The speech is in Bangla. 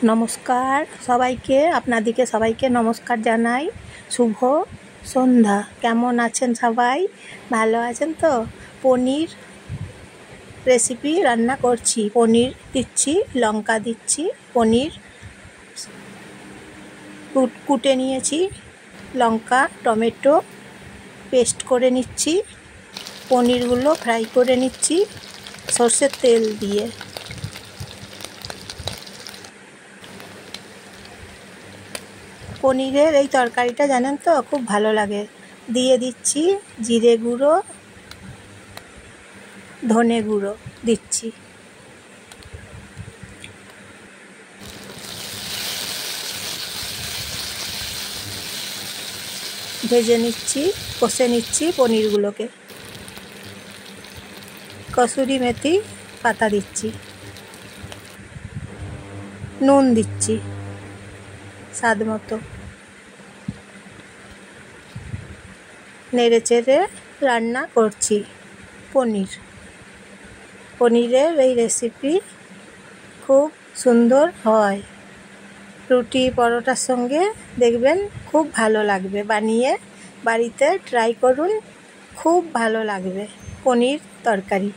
নমস্কার সবাইকে, আপনাদেরকে সবাইকে নমস্কার জানাই। শুভ সন্ধ্যা। কেমন আছেন সবাই? ভালো আছেন তো? পনির রেসিপি রান্না করছি। পনির দিচ্ছি, লঙ্কা দিচ্ছি, পনির কুটে নিয়েছি, লঙ্কা টমেটো পেস্ট করে নিচ্ছি, পনিরগুলো ফ্রাই করে নিচ্ছি সর্ষের তেল দিয়ে। পনিরের এই তরকারিটা জানেন তো খুব ভালো লাগে। দিয়ে দিচ্ছি জিরে গুঁড়ো, ধনে গুঁড়ো দিচ্ছি। ভেজে নিচ্ছি, কষে নিচ্ছি পনিরগুলোকে। কসুরি মেথি পাতা দিচ্ছি, নুন দিচ্ছি স্বাদ মতো। নেড়ে চেড়ে রান্না করছি পনিরের এই রেসিপি খুব সুন্দর হয়। রুটি পরোটার সঙ্গে দেখবেন খুব ভালো লাগবে। বানিয়ে বাড়িতে ট্রাই করুন, খুব ভালো লাগবে পনির তরকারি।